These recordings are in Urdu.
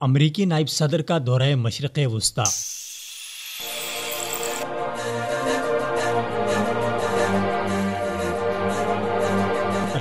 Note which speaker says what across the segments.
Speaker 1: امریکی نائب صدر کا دورہ مشرق وسطی۔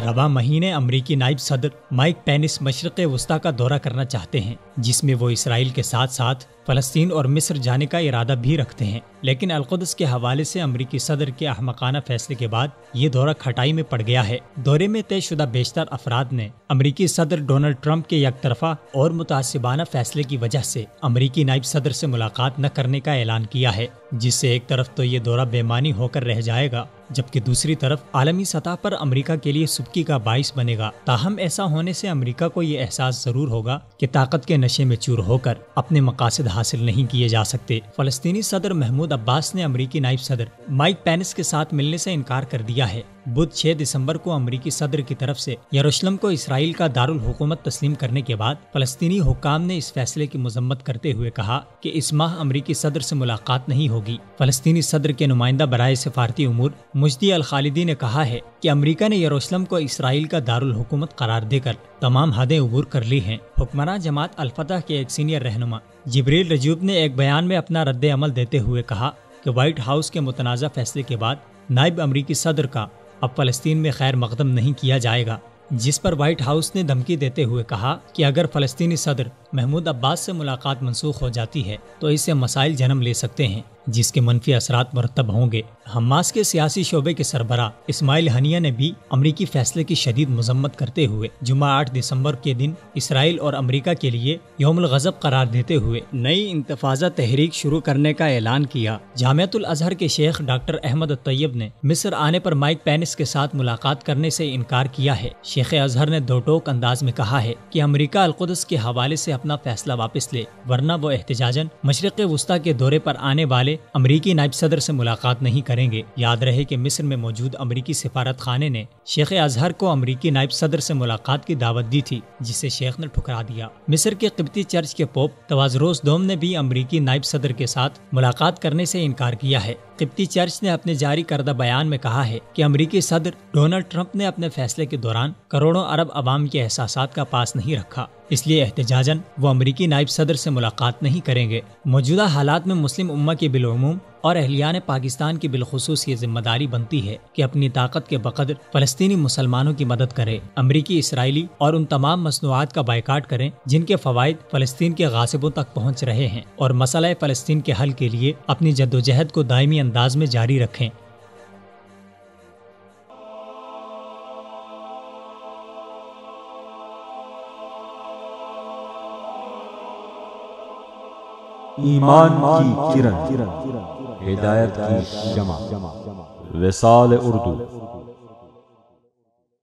Speaker 1: رواں مہینے امریکی نائب صدر مائک پینس مشرق وسطی کا دورہ کرنا چاہتے ہیں، جس میں وہ اسرائیل کے ساتھ ساتھ فلسطین اور مصر جانے کا ارادہ بھی رکھتے ہیں، لیکن القدس کے حوالے سے امریکی صدر کے احمقانہ فیصلے کے بعد یہ دورہ کھٹائی میں پڑ گیا ہے۔ دورے میں طے شدہ بیشتر افراد نے امریکی صدر ڈونلڈ ٹرمپ کے یک طرفہ اور متعصبانہ فیصلے کی وجہ سے امریکی نائب صدر سے ملاقات نہ کرنے کا اعلان کیا ہے، جس سے ایک طرف تو یہ دورہ بے معنی ہو کر رہ جائے گا، جبکہ دوسری طرف عالمی سطح پر امریکہ کے لیے سبکی کا باعث بنے گا۔ تاہم ایسا ہونے سے امریکہ کو یہ احساس ضرور ہوگا کہ طاقت کے نشے میں چور ہو کر اپنے مقاصد حاصل نہیں کیے جا سکتے۔ فلسطینی صدر محمود عباس نے امریکی نائب صدر مائک پینس کے ساتھ ملنے سے انکار کر دیا ہے۔ بدھ 6 دسمبر کو امریکی صدر کی طرف سے یروشلم کو اسرائیل کا دارالحکومت تسلیم کرنے کے بعد فلسطینی حکام نے اس فیصلے کی مذمت کرتے ہوئے کہا کہ اس ماہ امریکی صدر سے ملاقات نہیں ہوگی۔ فلسطینی صدر کے نمائندہ برائے سفارتی امور مجدی الخالدی نے کہا ہے کہ امریکہ نے یروشلم کو اسرائیل کا دارالحکومت قرار دے کر تمام حدیں عبور کر لی ہیں۔ حکمراں جماعت الفتح کے ایک سینئر رہنما جبریل رجوب نے ایک بیان میں اپنا رد عمل دیتے ہوئے کہا کہ وائٹ ہاؤس کے متنازع فیصلے کے بعد نائب امریکی صدر کا اب فلسطین میں خیر مقدم نہیں کیا جائے گا، جس پر وائٹ ہاؤس نے دھمکی دیتے ہوئے کہا کہ اگر فلسطینی صدر محمود عباس سے ملاقات منسوخ ہو جاتی ہے تو اس سے مسائل جنم لے سکتے ہیں، جس کے منفی اثرات مرتب ہوں گے۔ حماس کے سیاسی شعبے کے سربراہ اسماعیل ہنیہ نے بھی امریکی فیصلے کی شدید مذمت کرتے ہوئے جمعہ 8 دسمبر کے دن اسرائیل اور امریکہ کے لیے یوم الغضب قرار دیتے ہوئے نئی انتفاضہ تحریک شروع کرنے کا اعلان کیا۔ جامعۃ الازہر کے شیخ ڈاکٹر احمد الطیب نے مصر آنے پر مائک پینس کے ساتھ ملاقات کرنے سے انکار کیا ہے۔ شیخ ازہر نے دو ٹوک انداز میں کہا ہے کہ امریکہ القدس کے حوالے سے اپنا فیصلہ واپس لے، ورنہ وہ احتجاجاً مشرق وسطی کے دورے پر آنے والے امریکی نائب صدر سے ملاقات نہیں کریں گے۔ یاد رہے کہ مصر میں موجود امریکی سفارت خانے نے شیخ ازہر کو امریکی نائب صدر سے ملاقات کی دعوت دی تھی، جسے شیخ نے ٹھکرا دیا۔ مصر کے قبطی چرچ کے پوپ توادروس دوم نے بھی امریکی نائب صدر کے ساتھ ملاقات کرنے سے انکار کیا ہے۔ قبطی چرچ نے اپنے جاری کردہ بیان میں کہا ہے کہ امریکی صدر ڈونلڈ ٹرمپ نے اپنے فیصلے کے دوران کروڑوں عرب عوام کے احساسات کا پاس نہیں رکھا، اس لیے احتجاجاً وہ امریکی نائب صدر سے ملاقات نہیں کریں گے۔ موجودہ حالات میں مسلم امہ کی بالعموم اور اہلیان پاکستان کی بالخصوص یہ ذمہ داری بنتی ہے کہ اپنی طاقت کے بقدر فلسطینی مسلمانوں کی مدد کرے، امریکی، اسرائیلی اور ان تمام مصنوعات کا بائیکاٹ کریں جن کے فوائد فلسطین کے غاصبوں تک پہنچ رہے ہیں، اور مسئلہ فلسطین کے حل کے لیے اپنی جدوجہد کو دائمی انداز میں جاری رکھیں۔
Speaker 2: ایمان کی کرن، ہدایت کی شمع، وصال اردو۔